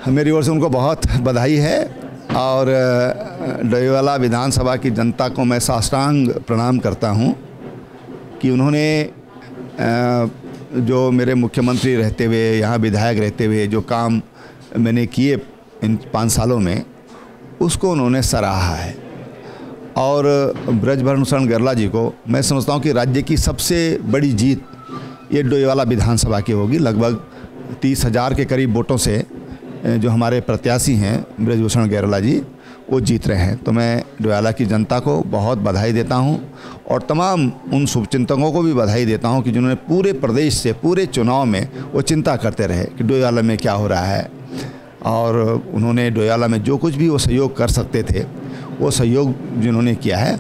मेरी ओर से उनको बहुत बधाई है और डोईवाला विधानसभा की जनता को मैं साष्टांग प्रणाम करता हूं कि उन्होंने जो मेरे मुख्यमंत्री रहते हुए, यहाँ विधायक रहते हुए जो काम मैंने किए इन 5 सालों में, उसको उन्होंने सराहा है। और ब्रजभूषण शरण गरला जी को मैं समझता हूँ कि राज्य की सबसे बड़ी जीत ये डोईवाला विधानसभा की होगी। लगभग 30,000 के करीब वोटों से जो हमारे प्रत्याशी हैं ब्रजभूषण गरला जी, वो जीत रहे हैं। तो मैं डोईवाला की जनता को बहुत बधाई देता हूं और तमाम उन शुभचिंतकों को भी बधाई देता हूं कि जिन्होंने पूरे प्रदेश से पूरे चुनाव में वो चिंता करते रहे कि डोईवाला में क्या हो रहा है, और उन्होंने डोईवाला में जो कुछ भी वो सहयोग कर सकते थे वो सहयोग जिन्होंने किया है,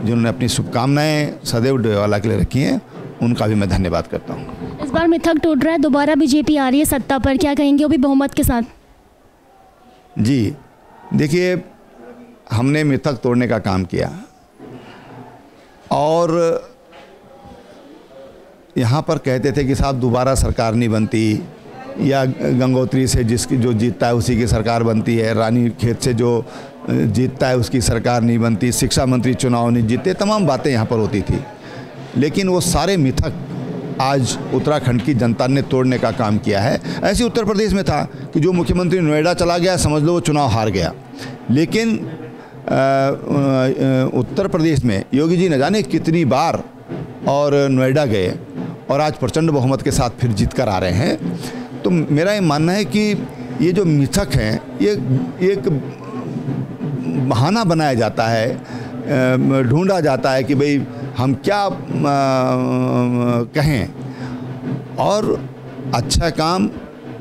जिन्होंने अपनी शुभकामनाएँ सदैव डोईवाला के लिए रखी हैं, उनका भी मैं धन्यवाद करता हूँ। इस बार मिथक टूट रहा है, दोबारा बीजेपी आ रही है सत्ता पर, क्या कहेंगे, वो भी बहुमत के साथ? जी देखिए, हमने मिथक तोड़ने का काम किया और यहाँ पर कहते थे कि साहब दोबारा सरकार नहीं बनती, या गंगोत्री से जिसकी जो जीतता है उसी की सरकार बनती है, रानी खेत से जो जीतता है उसकी सरकार नहीं बनती, शिक्षा मंत्री चुनाव नहीं जीतते, तमाम बातें यहाँ पर होती थी। लेकिन वो सारे मिथक आज उत्तराखंड की जनता ने तोड़ने का काम किया है। ऐसे उत्तर प्रदेश में था कि जो मुख्यमंत्री नोएडा चला गया, समझ लो वो चुनाव हार गया। लेकिन उत्तर प्रदेश में योगी जी न जाने कितनी बार और नोएडा गए और आज प्रचंड बहुमत के साथ फिर जीत कर आ रहे हैं। तो मेरा ये मानना है कि ये जो मिथक हैं, ये एक बहाना बनाया जाता है, ढूंढा जाता है कि भाई हम क्या कहें, और अच्छा काम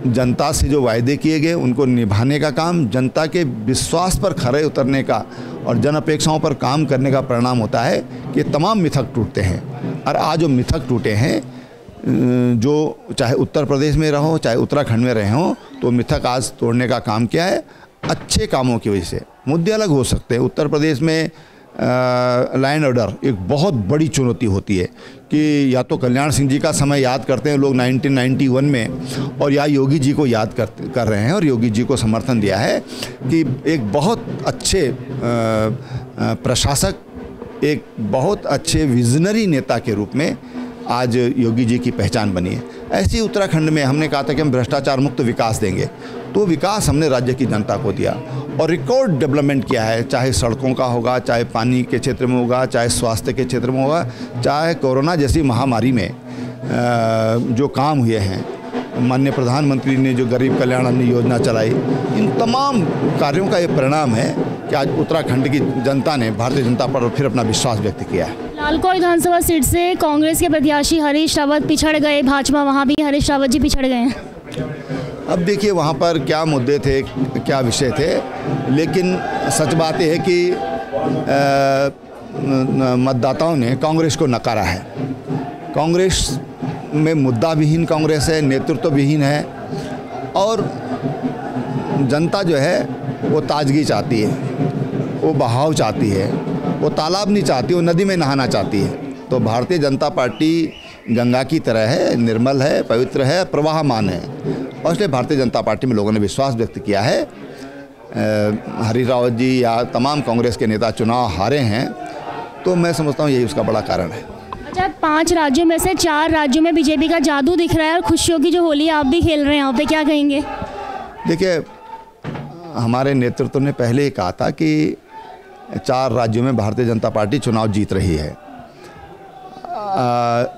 जनता से जो वायदे किए गए उनको निभाने का काम, जनता के विश्वास पर खरे उतरने का और जन अपेक्षाओं पर काम करने का परिणाम होता है कि तमाम मिथक टूटते हैं। और आज जो मिथक टूटे हैं, जो चाहे उत्तर प्रदेश में रहो चाहे उत्तराखंड में रहे हों, तो मिथक आज तोड़ने का काम किया है अच्छे कामों की वजह से। मुद्दे अलग हो सकते हैं। उत्तर प्रदेश में लॉ एंड ऑर्डर एक बहुत बड़ी चुनौती होती है कि या तो कल्याण सिंह जी का समय याद करते हैं लोग 1991 में, और या योगी जी को याद कर रहे हैं और योगी जी को समर्थन दिया है कि एक बहुत अच्छे प्रशासक, एक बहुत अच्छे विजनरी नेता के रूप में आज योगी जी की पहचान बनी है। ऐसे ही उत्तराखंड में हमने कहा था कि हम भ्रष्टाचार मुक्त विकास देंगे, तो विकास हमने राज्य की जनता को दिया और रिकॉर्ड डेवलपमेंट किया है, चाहे सड़कों का होगा, चाहे पानी के क्षेत्र में होगा, चाहे स्वास्थ्य के क्षेत्र में होगा, चाहे कोरोना जैसी महामारी में जो काम हुए हैं। माननीय प्रधानमंत्री ने जो गरीब कल्याण अन्न योजना चलाई, इन तमाम कार्यों का ये परिणाम है कि आज उत्तराखंड की जनता ने भारतीय जनता पर फिर अपना विश्वास व्यक्त किया है। लालकोट विधानसभा सीट से कांग्रेस के प्रत्याशी हरीश रावत पिछड़ गए, भाजपा वहाँ भी हरीश रावत जी पिछड़ गए हैं। अब देखिए वहाँ पर क्या मुद्दे थे, क्या विषय थे, लेकिन सच बात यह है कि मतदाताओं ने कांग्रेस को नकारा है। कांग्रेस में मुद्दा विहीन कांग्रेस है, नेतृत्व विहीन है, और जनता जो है वो ताजगी चाहती है, वो बहाव चाहती है, वो तालाब नहीं चाहती, वो नदी में नहाना चाहती है। तो भारतीय जनता पार्टी गंगा की तरह है, निर्मल है, पवित्र है, प्रवाहमान है, और इसलिए भारतीय जनता पार्टी में लोगों ने विश्वास व्यक्त किया है। हरीश रावत जी या तमाम कांग्रेस के नेता चुनाव हारे हैं, तो मैं समझता हूँ यही उसका बड़ा कारण है। अच्छा, 5 राज्यों में से 4 राज्यों में बीजेपी का जादू दिख रहा है और खुशियों की जो होली आप भी खेल रहे हैं, आप पे क्या कहेंगे? देखिए, हमारे नेतृत्व ने पहले ही कहा था कि 4 राज्यों में भारतीय जनता पार्टी चुनाव जीत रही है।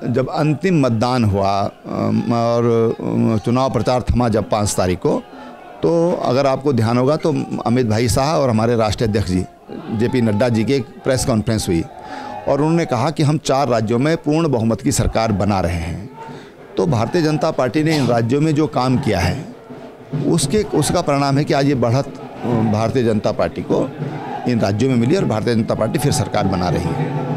जब अंतिम मतदान हुआ और चुनाव प्रचार थमा जब 5 तारीख को, तो अगर आपको ध्यान होगा तो अमित भाई साहब और हमारे राष्ट्रीय अध्यक्ष जी जेपी नड्डा जी की एक प्रेस कॉन्फ्रेंस हुई और उन्होंने कहा कि हम 4 राज्यों में पूर्ण बहुमत की सरकार बना रहे हैं। तो भारतीय जनता पार्टी ने इन राज्यों में जो काम किया है उसका परिणाम है कि आज ये बढ़त भारतीय जनता पार्टी को इन राज्यों में मिली और भारतीय जनता पार्टी फिर सरकार बना रही है।